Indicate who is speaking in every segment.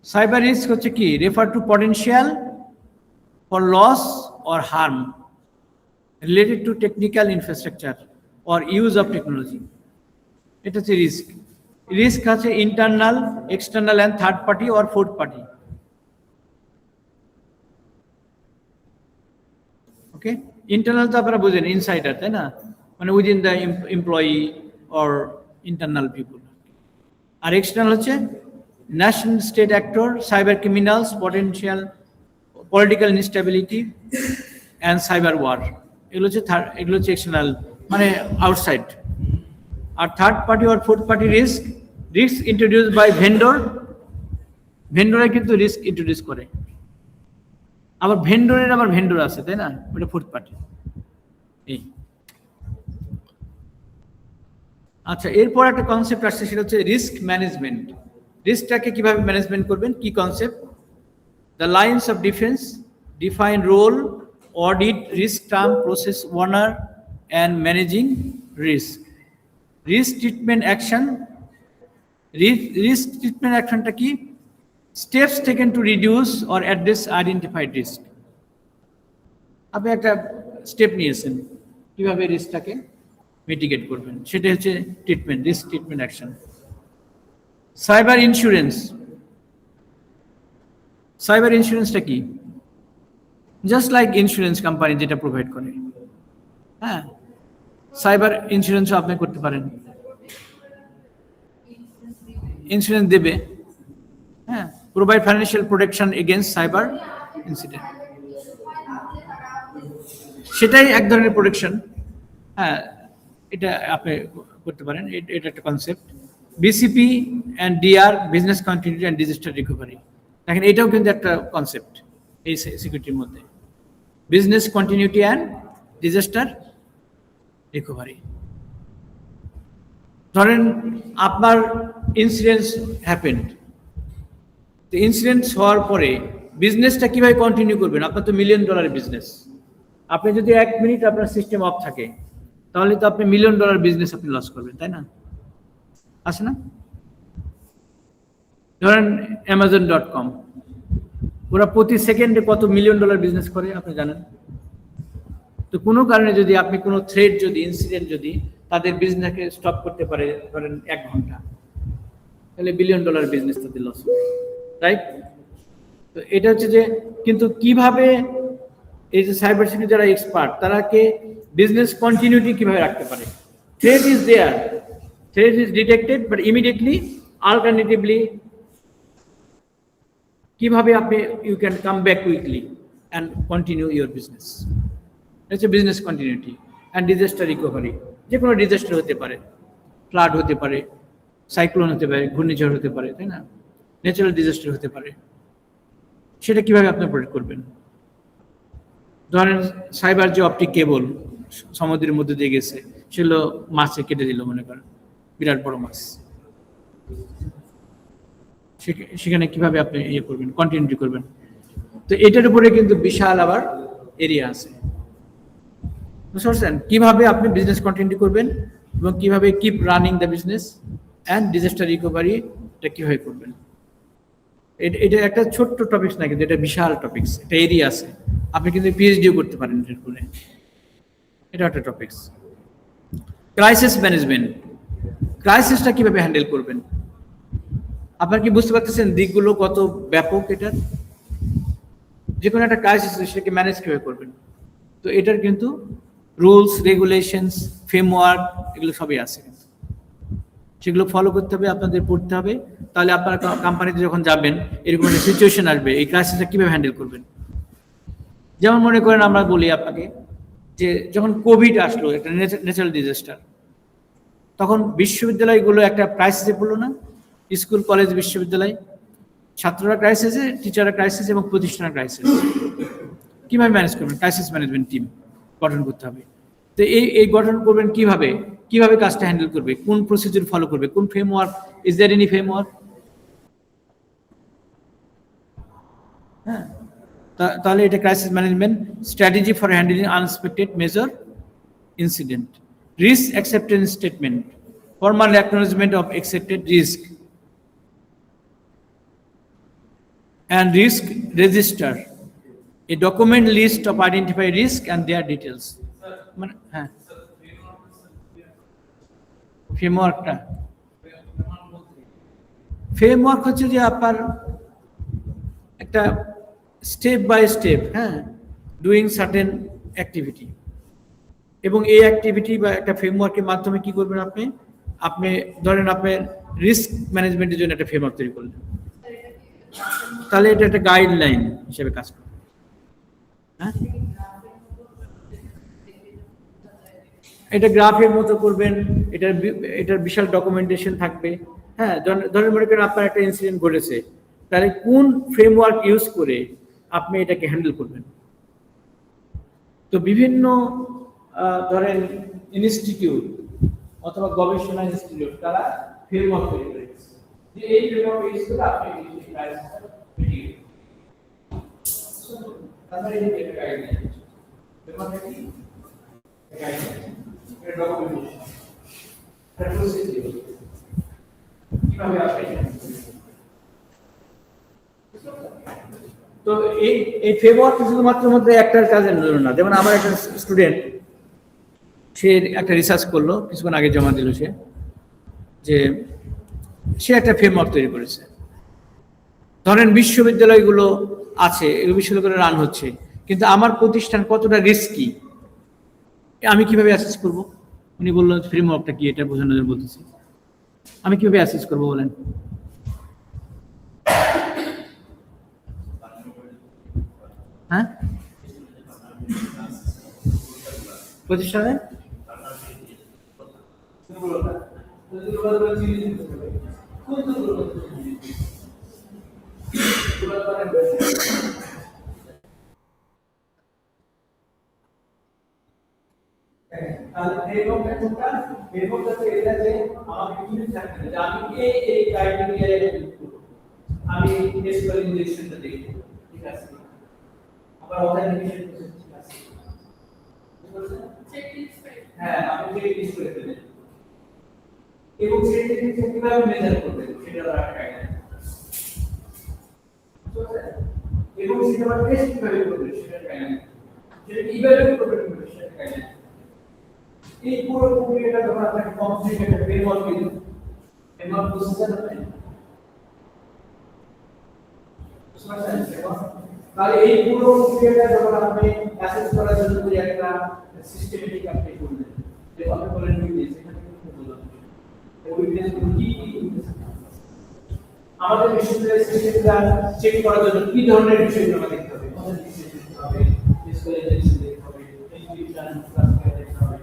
Speaker 1: Cyber risk হচ্ছে কি, refer to potential for loss or harm related to technical infrastructure or use of technology. এটা হচ্ছে risk. Risk আছে internal, external and third party or fourth party. Okay, internal তো আপনারা বুঝেন, insider, তাই না, মানে within the employee or internal people. আর এক্সটার্নাল হচ্ছে national state actor, cyber criminals, potential political instability and cyber war. এগুলো হচ্ছে এক্সটার্নাল, মানে আউটসাইড। আর third party R fourth party risk, risk introduce by vendor. ভেন্ডরে কিন্তু রিস্ক ইন্ট্রোডিউস করে, আবার ভেন্ডর আছে, তাই না, ওটা ফোর্থ পার্টি। এই আচ্ছা, এরপর একটা কনসেপ্ট আসছে, সেটা হচ্ছে রিস্ক ম্যানেজমেন্ট। রিস্কটাকে কিভাবে ম্যানেজমেন্ট করবেন, কি concept? The lines of defence define role, audit, risk term, process owner and managing risk. Risk treatment action. Risk treatment অ্যাকশনটা কি? Steps taken to reduce or address identified risk. আপনি একটা step নিয়েছেন, কিভাবে রিস্কটাকে mitigate করবেন, সেটা হচ্ছে treatment, risk treatment action. Cyber insurance. Cyber ইন্স্যুরেন্সটা কি? জাস্ট লাইক ইন্স্যুরেন্স কোম্পানি যেটা প্রোভাইড করে, হ্যাঁ, সাইবার ইন্স্যুরেন্সও আপনি করতে পারেন, ইন্স্যুরেন্স দেবে, হ্যাঁ, provide financial protection against cyber incident. সেটাই এক ধরনের প্রোটেকশন, হ্যাঁ, এটা আপনি করতে পারেন, এটা একটা concept. BCP and DR, business continuity and disaster recovery. দেখেন, এটাও কিন্তু একটা কনসেপ্ট এই সিকিউরিটির মধ্যে, business continuity and disaster recovery. ধরেন আপনার ইনসিডেন্স হ্যাপেন্ড, তো ইনসিডেন্স হওয়ার পরে বিজনেসটা কিভাবে কন্টিনিউ করবেন? আপনার তো $1 মিলিয়ন বিজনেস, আপনি যদি 1 মিনিট আপনার সিস্টেম অফ থাকে, তাহলে তো আপনি $1 মিলিয়ন বিজনেস আপনি লস করবেন, তাই না? আছে না? ধরেন Amazon.com, ওরা প্রতি সেকেন্ডে কত $1 মিলিয়ন বিজনেস করে আপনি জানেন? তো কোনো কারণে যদি আপনি কোনো থ্রেড, যদি ইনসিডেন্ট, যদি তাদের বিজনেসকে স্টপ করতে পারে, ধরেন 1 ঘন্টা, তাহলে $1 বিলিয়ন বিজনেস তাদের লস, রাইট? তো এটা হচ্ছে যে, কিন্তু কিভাবে এই যে সাইবার সিকিউরিটি যারা এক্সপার্ট, তারাকে বিজনেস কন্টিনিউটি কিভাবে রাখতে পারে? Threat is there, threat is detected, but immediately, alternatively কিভাবে আপনি you can come back quickly and continue your business. হচ্ছে business continuity and disaster recovery. যে কোনো ডিজাস্টার হতে পারে, ফ্লাড হতে পারে, সাইক্লোন হতে পারে, ঘূর্ণিঝড় হতে পারে, তাই না, ন্যাচারাল ডিজাস্টার হতে পারে। সেটা কিভাবে আপনি প্রোটেক্ট করবেন? ধরেন সাইবার যে অপটিক কেবল সমুদ্রের মধ্যে দিয়ে গেছে, সেগুলো মাছে কেটে দিল, মনে করেন বিরাট বড় মাছ, সেখানে কিভাবে আপনি ইয়ে করবেন, কন্টিনিউটি করবেন? তো এটার উপরে কিন্তু বিশাল আবার এরিয়া আছে, বুঝতে পারছেন? কিভাবে আপনি বিজনেস কন্টিনিউটি করবেন এবং কিভাবে keep running the business and disaster recovery, এটা কিভাবে করবেন। এটা একটা ছোট্ট টপিকস না, কিন্তু এটা বিশাল টপিকস, একটা এরিয়া আছে, আপনি কিন্তু পিএইচডিও করতে পারেন এর উপরে। এটা একটা টপিকস। Crisis management. ক্রাইসিসটা কিভাবে হ্যান্ডেল করবেন? আপনার কি বুঝতে পারতেছেন দিকগুলো কত ব্যাপক এটার? যে কোনো একটা ক্রাইসিস, সেটাকে ম্যানেজ কিভাবে করবেন? তো এটার কিন্তু রুলস, রেগুলেশনস, ফ্রেমওয়ার্ক, এগুলো সবই আছে, সেগুলো ফলো করতে হবে, আপনাদের পড়তে হবে। তাহলে আপনার কোম্পানিতে যখন যাবেন, এরকম একটা সিচুয়েশন আসবে, এই ক্রাইসিসটা কিভাবে হ্যান্ডেল করবেন। যেমন মনে করেন, আমরা বলি আপনাকে যে যখন কোভিড আসলো, একটা ন্যাচারাল ডিজাস্টার, তখন বিশ্ববিদ্যালয়গুলো একটা ক্রাইসিসে পড়লো না? স্কুল, কলেজ, বিশ্ববিদ্যালয়, ছাত্ররা ক্রাইসিসে, টিচাররা ক্রাইসিস এবং প্রতিষ্ঠানের ক্রাইসিস। কিভাবে ম্যানেজ করবেন? ক্রাইসিস ম্যানেজমেন্ট টিম গঠন করতে হবে। তো এই গঠন করবেন কিভাবে? কিভাবে কাজটা হ্যান্ডেল করবে? কোন প্রসিডিউর ফলো করবে? কোন framework? Is there any framework? হ্যাঁ, তাহলে এটা crisis management strategy for handling unexpected major incident. Risk acceptance statement, formal acknowledgement of accepted risk. and risk register a document list of identified risk and their details. মানে হ্যাঁ framework হচ্ছে যে আপনার একটা step by step, হ্যাঁ, doing certain activity, এবং এই activity বা একটা ফ্রেমওয়ার্কের মাধ্যমে কি করবেন আপনি, আপনি ধরেন আপনার রিস্ক ম্যানেজমেন্টের জন্য একটা ফ্রেমওয়ার্ক তৈরি করলেন, তাহলে এটা একটা গাইডলাইন হিসেবে কাজ করবে। হ্যাঁ, এটা গ্রাফের মতো করবেন, এটার বিশাল ডকুমেন্টেশন থাকবে। হ্যাঁ, ধরেন মনে করেন আপনার একটা ইনসিডেন্ট ঘটেছে, তাহলে কোন ফ্রেমওয়ার্ক ইউজ করে আপনি এটাকে হ্যান্ডেল করবেন। তো বিভিন্ন ধরেন ইনস্টিটিউট অথবা গবেষণা ইনস্টিটিউট তারা ফ্রেমওয়ার্ক তৈরি করেছে, যে এই ফ্রেমওয়ার্ক ইউজ করে আপনি তাহলে এই গাইডলাইন ফ্রেমওয়ার্ক কি গাইডলাইন এটা ডকুমেন্টেশন এটা প্রসিডিউর কিভাবে আপনি। তো এই ফ্রেমওয়ার্ক শুধুমাত্র মধ্যে একটার কাজের জন্য না। যেমন আমার একটা স্টুডেন্ট, সে একটা রিসার্চ করলো, কিছুক্ষণ আগে জমা দিল, সে একটা ফ্রেমওয়ার্ক তৈরি করেছে। ধরেন বিশ্ববিদ্যালয়গুলো আছে, এই বিশ্ববিদ্যালয়গুলো রান হচ্ছে, কিন্তু আমার প্রতিষ্ঠান কতটা রিস্কি আমি কিভাবে অ্যাসেস করব? উনি বললেন ফ্রেমওয়ার্কটা কি, এটা বোঝানোর জন্য বলতেছি। আমি কিভাবে অ্যাসেস করবো বলেন? হ্যাঁ, প্রতিষ্ঠানে আমি ইনজেকশনটা দেখি, ঠিক আছে, আবার অথেন্টিকেশন প্রসেস ঠিক আছে, হ্যাঁ, আপনি চেকলিস্ট করে দেবেন, এবং চেকলিস্ট কিভাবে মেজার করবেন সেটা একটা গাইডলাইন, এবং সেটা আবার টেস্ট কিভাবে করবেন সেটা গাইডলাইন, সেটা ইভালুয়েট করবেন সেটা গাইডলাইন। এই পুরো প্রক্রিয়াটা যখন আপনাকে কমপ্লিট একটা ফ্রেমওয়ার্ক দিন, ফ্রেমওয়ার্ক প্রসেসর আপনি তাহলে এই পুরো প্রক্রিয়াটা যখন আপনি অ্যাসেস করার জন্য যদি একটা সিস্টেমেটিক আপনি করবেন, যে আপনি বলেন উইকনেস, এখানে কিন্তু বললাম উইকনেস কি আমাদের বিশ্ববিদ্যালয়ের সিস্টেমটা চেক করার জন্য কি ধরনের বিষয়গুলো আমাদের দেখতে হবে, দেখতে হবে, স্কলারশিপ দেখতে হবে, ইনস্টিটিউশন ক্লাসিফাই দেখতে হবে,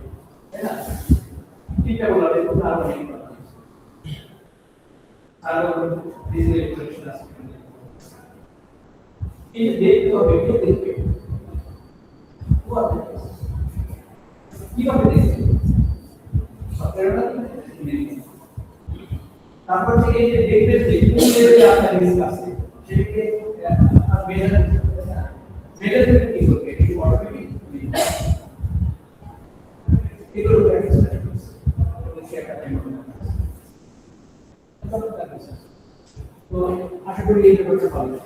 Speaker 1: তাই না? তিনটা বলা হবে, কোনো আরো নেই, আরো ডিজিটাল ইলেকট্রনিক্স আছে, এই দেখতে হবে, কে দেখবে, কিভাবে দেখবে, তারপর থেকে এই যে দেখবে যে কোন লেভেলে আপনার রিস্ক আছে সেটাকে মেজার কি করবে, এই অটোমেটিক এগুলো প্র্যাকটিস তো আশা করি এই করতে পারবে।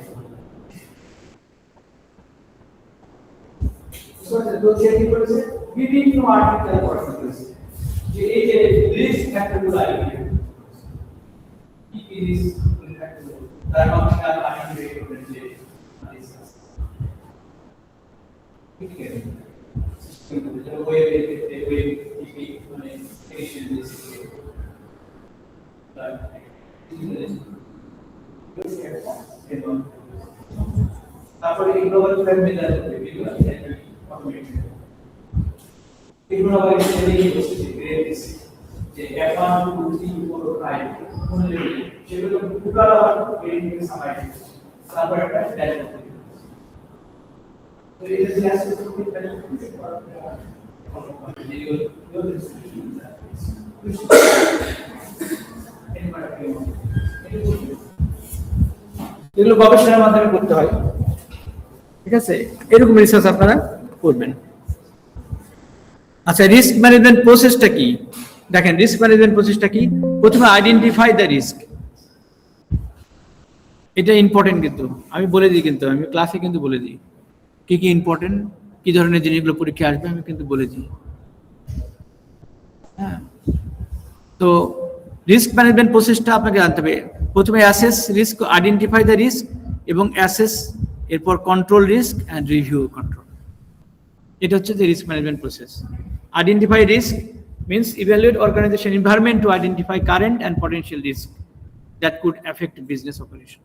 Speaker 1: তো সে কি করেছে, বিভিন্ন আর্টিকেল পড়াশোনা করেছে, যে এই যে রিস্ক ফ্যাক্টরগুলো আইডেন্টিফাই কি রিস্ক ফ্যাক্টর তার মাধ্যমে আইডেন্টিফাই করবেন যে রিস্ক আছে, ঠিক আছে, সিস্টেম ওয়েবে ক্ষেত্রে ওয়েব টিপি মানে এডিশন রিস্ক তারপরে এই গ্লোবাল ট্রেন্ড মেজার করবে, এগুলো অটোমেটিক এগুলো আবার এখানে বসে গ্রেড দিছি যে F1 2 3 4 5 কোন লেভেলে সেগুলো টোটাল আবার গ্রেড থেকে সামাই দিচ্ছি, তারপর একটা ড্যাশবোর্ড তৈরি করছি। তো এই যে অ্যাসেস করতে পারি এগুলো গবেষণার মাধ্যমে করতে হয়, ঠিক আছে, এরকম রিসার্চ আপনারা করবেন। আচ্ছা, রিস্ক ম্যানেজমেন্ট প্রসেসটা কি? দেখেন, রিস্ক ম্যানেজমেন্ট প্রসেসটা কি? প্রথমে আইডেন্টিফাই দ্য রিস্ক, এটা ইম্পর্টেন্ট, কিন্তু আমি বলে দিই, কিন্তু আমি ক্লাসে কিন্তু বলে দিই কি কি ইম্পর্টেন্ট, কি ধরনের জিনিসগুলো পরীক্ষা আসবে আমি কিন্তু বলে দিই। হ্যাঁ, তো রিস্ক ম্যানেজমেন্ট প্রসেসটা আপনাকে জানতে হবে। প্রথমে assess risk, identify the risk, এবং অ্যাসেস, এরপর control risk and review control. এটা হচ্ছে যে risk management process. Identify risk means evaluate organization environment to identify current and potential risk that could affect business operation.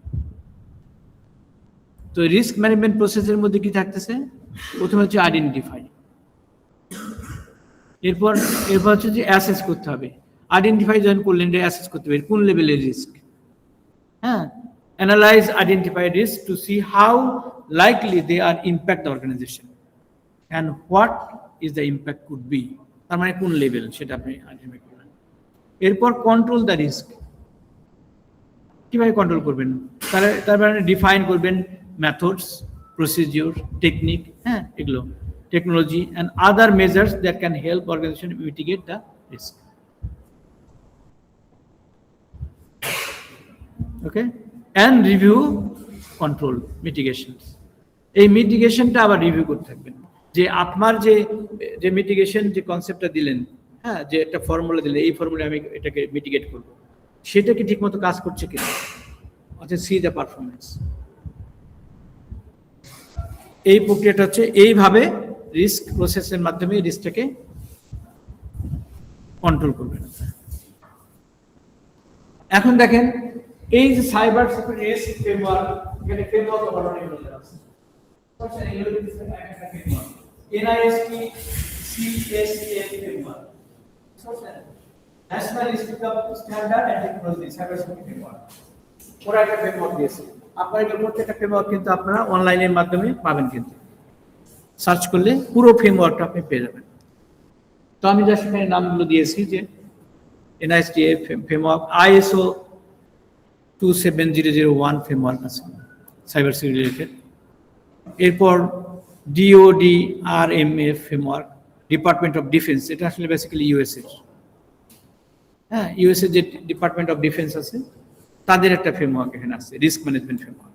Speaker 1: তো risk management প্রসেসের মধ্যে কি থাকতেছে? প্রথমে হচ্ছে আইডেন্টিফাই, এরপর হচ্ছে যে অ্যাসেস করতে হবে। আইডেন্টিফাই যখন করলেন, অ্যাসেস করতে হবে কোন লেভেলের রিস্ক। হ্যাঁ, analyze identify risk to see how likely they are impact the organization and what is the impact could be, তার মানে কোন লেভেল সেটা আপনি আইডেন্টিফাই করবেন। এরপর কন্ট্রোল দ্য রিস্ক, কিভাবে কন্ট্রোল করবেন, তার মানে ডিফাইন করবেন মেথডস, প্রসিডিওর, টেকনিক, হ্যাঁ এগুলো, technology and other measures that can help organization mitigate the risk. Okay, and review control mitigation. এই মিটিগেশনটা আবার রিভিউ করতে থাকবেন, যে আপনার যে মিটিগেশন যে কনসেপ্টটা দিলেন, হ্যাঁ যে একটা ফর্মুলা দিলেন, এই ফর্মুলা আমি এটাকে মিটিগেট করবো, সেটা কি ঠিকমতো কাজ করছে কিনা, অর্থাৎ সি দ্য পারফরমেন্স। এই প্রক্রিয়াটা হচ্ছে এইভাবে রিস্ক প্রসেসের মাধ্যমে রিস্কটাকে কন্ট্রোল করবেন। এখন দেখেন এই যে সাইবার সিকিউরিটি রিস্ক ফ্রেমওয়ার্ক, এখানে ফ্রেমওয়ার্ক অবলম্বন করা আছে। আচ্ছা, এগুলো কি একটা framework, NIST CSA framework, National Institute of Standard and Technology cyber security framework, ওরা একটা ফ্রেমওয়ার্ক দিয়েছে। আপনারা এগুলো প্রত্যেকটা ফ্রেমওয়ার্ক কিন্তু আপনারা অনলাইনের মাধ্যমে পাবেন, কিন্তু সার্চ করলে পুরো ফ্রেমওয়ার্কটা আপনি পেয়ে যাবেন। তো আমি যা সেখানে নামগুলো দিয়েছি, যে NIST ফ্রেমওয়ার্ক, ISO 27001 ফ্রেমওয়ার্ক আছে সাইবার সিকিউরিটি রিলেটেড। এরপর DOD RMF framework, department of defence, এটা আসলে বেসিক্যালি ইউএসএ, হ্যাঁ ইউএসএ যে ডিপার্টমেন্ট অফ ডিফেন্স আছে তাদের একটা ফ্রেমওয়ার্ক এখানে আছে, risk management framework.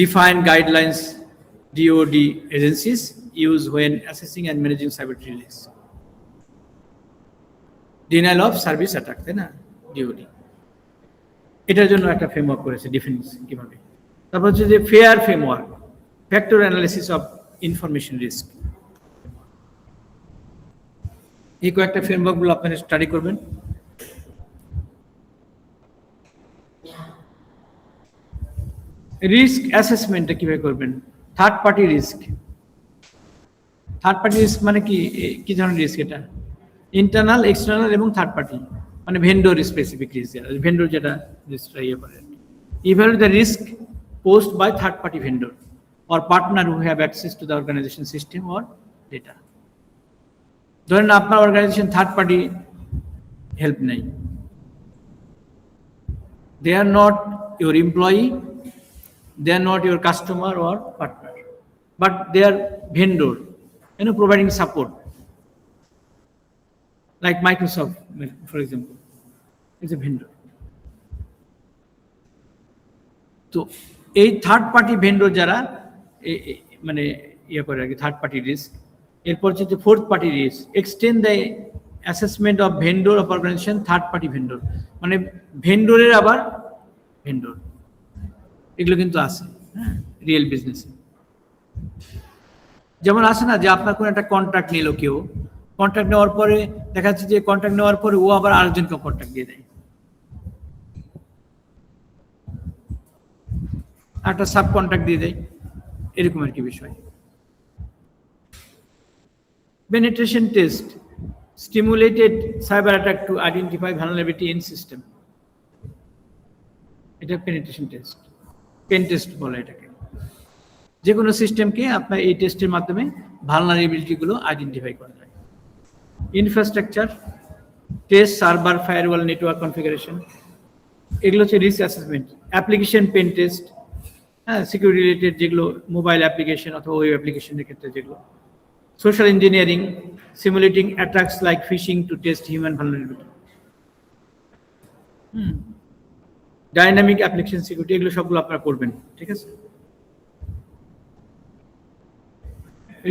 Speaker 1: Define guidelines DOD agencies use when assessing and managing cyber risks. Denial of service attack, তাই না, DOD, এটার জন্য একটা ফ্রেমওয়ার্ক করেছে ডিফেন্স কিভাবে। তারপর হচ্ছে যে fair framework, factor analysis of information risk. এই কয়েকটা ফ্রেমওয়ার্কগুলো আপনারা স্টাডি করবেন। রিস্ক অ্যাসেসমেন্টটা কিভাবে করবেন? Third party risk. Third party risk মানে কি ধরনের রিস্ক? এটা ইন্টারনাল, এক্সটার্নাল এবং থার্ড পার্টি, মানে ভেন্ডর স্পেসিফিক রিস্ক, ভেন্ডর যেটা রিস্কটা ইয়ে করে। Evaluate the risk posed by third party vendor or partner who have access to the organization system or data. ধরেন আপনার অর্গানাইজেশন থার্ড পার্টি হেল্প নেই, they are not your employee, they are not your customer or partner, but they are vendor, providing support, like Microsoft for example is a vendor. তো এই third party vendor যারা মানে ইয়ে করে আর কি, third party risk. এরপর হচ্ছে fourth party risk, extend the assessment of vendor of organization third party vendor, মানে ভেন্ডরের আবার ভেন্ডর, এগুলো কিন্তু আছে হ্যাঁ রিয়েল বিজনেসে। যেমন আছে না যে আপনার কোনো একটা কন্ট্রাক্ট নিল কেউ, কন্ট্রাক্ট নেওয়ার পরে দেখা যাচ্ছে যে কন্ট্রাক্ট নেওয়ার পরে ও আবার আরেকজনকে কন্ট্রাক্ট দিয়ে দেয়, একটা সাব কন্ট্রাক্ট দিয়ে দেয়, এরকম আর কি বিষয়। Penetration test, stimulated cyber attack to identify vulnerability in system, এটা পেনিট্রেশন টেস্ট, পেন টেস্ট বলে এটাকে। যে কোনো সিস্টেমকে আপনার এই টেস্টের মাধ্যমে ভালনারেবিলিটিগুলো আইডেন্টিফাই করা যায়। Infrastructure test, server, firewall, network configuration, এগুলো হচ্ছে risk assessment. Application pen test, হ্যাঁ সিকিউরিটি রিলেটেড যেগুলো মোবাইল অ্যাপ্লিকেশন অথবা ওয়েব অ্যাপ্লিকেশনের ক্ষেত্রে যেগুলো। Social engineering, simulating attacks like phishing to test human vulnerability. Dynamic application security, এগুলো সবগুলো আপনারা করবেন, ঠিক আছে।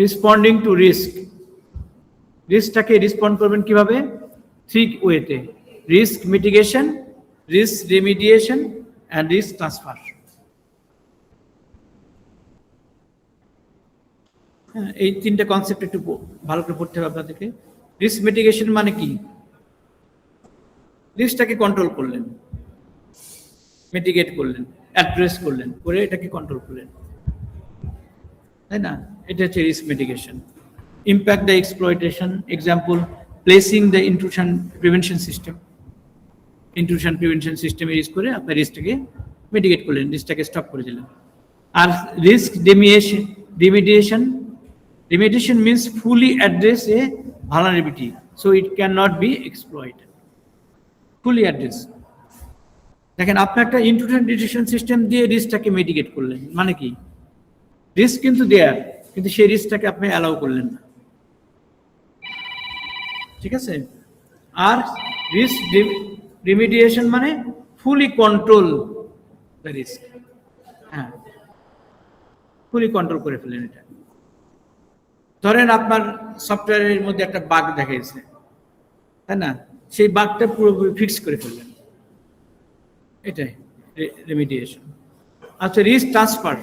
Speaker 1: রেসপন্ডিং টু রিস্ক, রিস্কটাকে রেসপন্ড করবেন কিভাবে? 3 ওয়েতে: risk mitigation, risk remediation and risk transfer. হ্যাঁ, এই 3টা কনসেপ্ট একটু ভালো করে পড়তে হবে আপনাদেরকে। রিস্ক মিটিগেশন মানে কি? রিস্কটাকে কন্ট্রোল করলেন, মিটিগেট করলেন, অ্যাড্রেস করলেন, করে এটাকে কন্ট্রোল করলেন, তাই না? এটা হচ্ছে risk mitigation. Impact the exploitation, example placing the intrusion prevention system, intrusion prevention system use করে আপনার রিস্কটাকে মিটিগেট করলেন, রিস্কটাকে স্টপ করে দিলেন। আর risk remediation, remediation means fully address a vulnerability so it cannot be exploited, fully address। দেখেন, আপনি একটা ইন্ট্রুশন ডিটেকশন সিস্টেম দিয়ে রিস্কটাকে মিটিগেট করলেন, মানে কি? রিস্ক কিন্তু দেয়ার, কিন্তু সেই রিস্কটাকে আপনি অ্যালাউ করলেন না, ঠিক আছে। আর রিস্ক রিমিডিয়েশন মানে ফুলি কন্ট্রোল দ্য রিস্ক, হ্যাঁ, ফুলি কন্ট্রোল করে ফেলেন এটা। ধরেন আপনার সফটওয়্যারের মধ্যে একটা বাগ দেখা গেছে, তাই না? সেই বাগটা পুরোপুরি ফিক্স করে ফেললেন, এটাই রেমিডিয়েশন। আচ্ছা, রিস্ক ট্রান্সফার,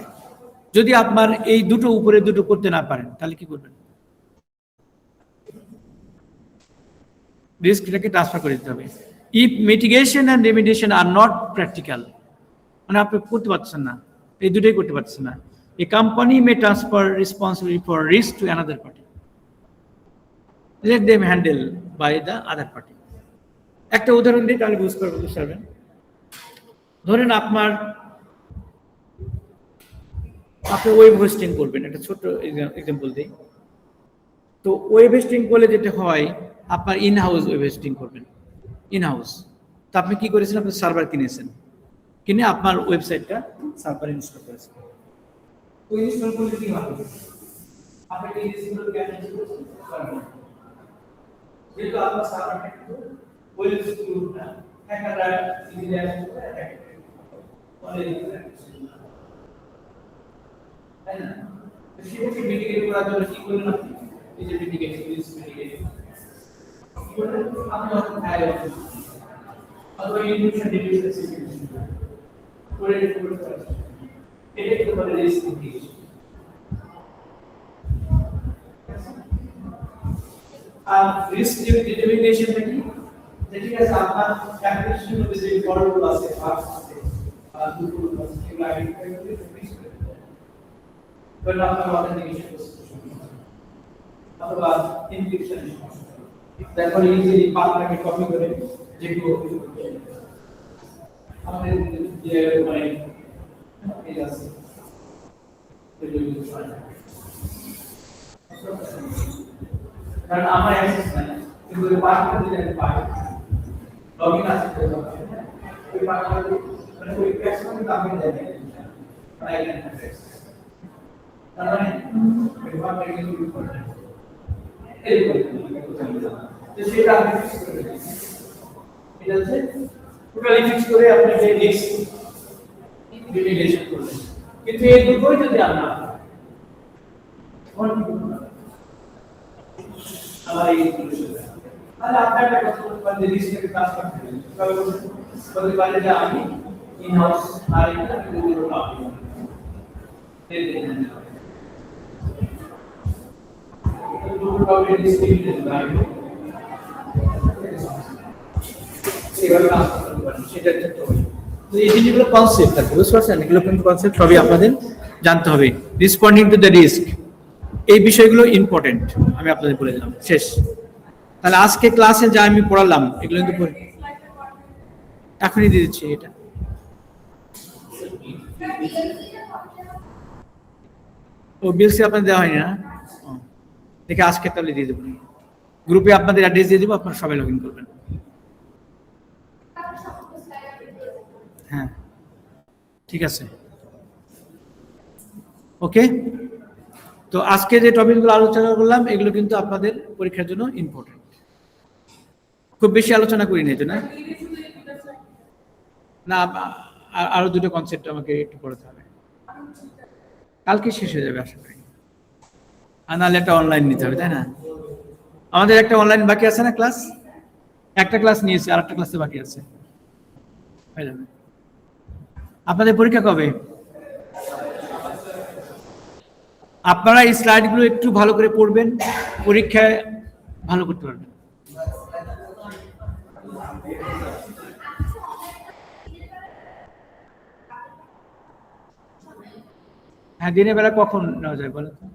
Speaker 1: যদি আপনার এই দুটো উপরে দুটো করতে না পারেন তাহলে কি করবেন? রিস্কটাকে ট্রান্সফার করে দিতে হবে। If mitigation and remediation are not practical, মানে আপনি করতে পারছেন না, এই দুটোই করতে পারছেন না, a company may transfer responsibility for risk to another party, let them handle by the other party। একটা উদাহরণ দিই তাহলে বুঝতে পারবেন। ধরেন আপনি ওয়েব হোস্টিং করবেন, একটা ছোট এক্সাম্পল দিই। তো ওয়েব হোস্টিং করলে যেটা হয়, আপনার ইন হাউস ওয়েব হোস্টিং করবেন, ইন হাউস। তো আপনি কি করেছেন? আপনি সার্ভার কিনেছেন, কিনে আপনার ওয়েবসাইটটা সার্ভার ইনস্টল করেছেন। তো ইনস্টল করলে কি হবে? আপনি এই জিনিসগুলো ম্যানেজ করতে পারবেন, যেহেতু আপনার সার্ভারটা কিন্তু ওয়েব সিকিউর না, হ্যাকাররা ইজিলি অ্যাক্সেস করে অ্যাটাক করে, তাই না? তো সেটাকে মিটিগেট করার জন্য কি করলেন আপনি? এই যে মিটিগেট, রিস্ক মিটিগেট আপনি যখন ফায়ার অথবা ইনফরমেশন ডিটেকশন সিস্টেম করে এটা কি বলে? Risk mitigation. আর রিস্ক ডিটারমিনেশন কি? ঠিক আছে, আপনার অ্যাপ্লিকেশনের মধ্যে যে ফল্টগুলো আছে, বাগস আছে, দুটো আছে, এগুলো আইডেন্টিফাই করে ফিক্স করে দেবেন। তাহলে আপনার অথেন্টিকেশন অথবা এনক্রিপশন, তারপরে ইজিলি পাথটাকে কপি করে যেগুলো আমাদের যে মানে এই আছে কারণ আমার অ্যাক্সেস নাই, কিন্তু ওই পাথটা দিলে আমি পাই, লগইন আছে ওই পাথটা মানে ওই অ্যাক্সেস কিন্তু আমি দেই না, তাই না? তার মানে ওই পাথটা কিন্তু ইম্পর্টেন্ট, এই তো সেটা আমি ফিক্স করে দিই। এটা হচ্ছে টোটালি ফিক্স করে আপনাকে রিস্ক মিটিগেশন করবেন। কিন্তু এই দুটোই যদি আমরা আমার এই তাহলে আপনার একটা কথা বলতে পারেন যে রিস্কটাকে ট্রান্সফার করবেন, তবে বলতে পারেন যে আমি ইন হাউস আর এটা দুটো আপনি কনসেপ্ট আছে, বুঝতে পারছেন? এগুলো কিন্তু কনসেপ্ট সবই আপনাদের জানতে হবে। রেসপন্ডিং টু দ্য রিস্ক, এই বিষয়গুলো ইম্পর্টেন্ট, আমি আপনাদের বলে দিলাম। শেষ। তাহলে আজকে ক্লাসে যা আমি পড়ালাম এগুলো কিন্তু এখনই দিয়ে দিচ্ছি। এটা ও বিএলসি আপনাদের দেওয়া হয়নি না? দেখে আজকে তাহলে দিয়ে দেবো, গ্রুপে আপনাদের অ্যাড্রেস দিয়ে দেবো, আপনারা সবাই লগ ইন করবেন। হ্যাঁ, ঠিক আছে, ওকে। তো আজকে যে টপিকগুলো আলোচনা করলাম এগুলো কিন্তু আপনাদের পরীক্ষার জন্য ইম্পর্টেন্ট। খুব বেশি আলোচনা করি না, না আরো দুটো কনসেপ্ট আমাকে একটু পড়াতে হবে, কালকে শেষ হয়ে যাবে আশা করি। আর নাহলে একটা অনলাইন নিতে হবে, তাই না? আমাদের একটা অনলাইন বাকি আছে না ক্লাস, একটা ক্লাস নিয়েছি, আর একটা ক্লাসে বাকি আছে, হয়ে যাবে। আপনাদের পরীক্ষা কবে? আপনারা এই স্লাইডগুলো একটু ভালো করে পড়বেন, পরীক্ষায় ভালো করতে পারবেন। হ্যাঁ, দিনের বেলা কখন নেওয়া যায় বলেন তো?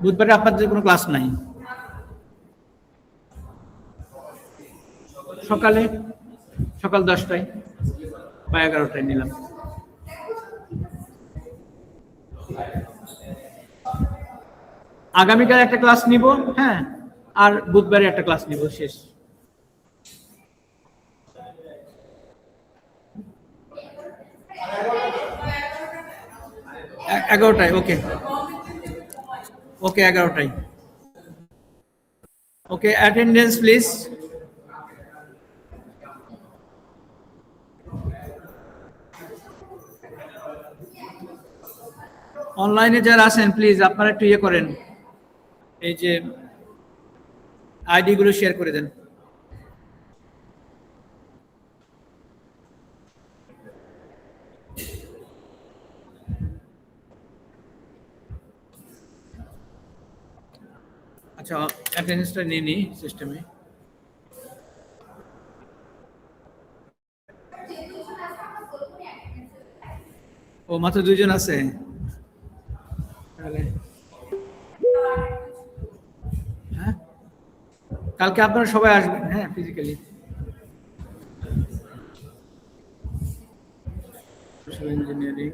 Speaker 1: বুধবারে আপনাদের কোনো ক্লাস নাই? সকালে, সকাল 10টায় বা 11টায় নিলাম। আগামীকাল একটা ক্লাস নিব, হ্যাঁ, আর বুধবারে একটা ক্লাস নিব, শেষ। এগারোটায়, ওকে ওকে, 11টায়। ওকে, অ্যাটেন্ডেন্স প্লিজ। অনলাইনে যারা আছেন প্লিজ আপনারা একটু ইয়ে করেন, এই যে আইডি গুলো শেয়ার করে দেন। আচ্ছা, অ্যাটেন্ডেন্সটা নিয়ে নিই সিস্টেমে। ও, মাত্র 2জন আছে তাহলে। হ্যাঁ, কালকে আপনারা সবাই আসবেন, হ্যাঁ, ফিজিক্যালি। ইঞ্জিনিয়ারিং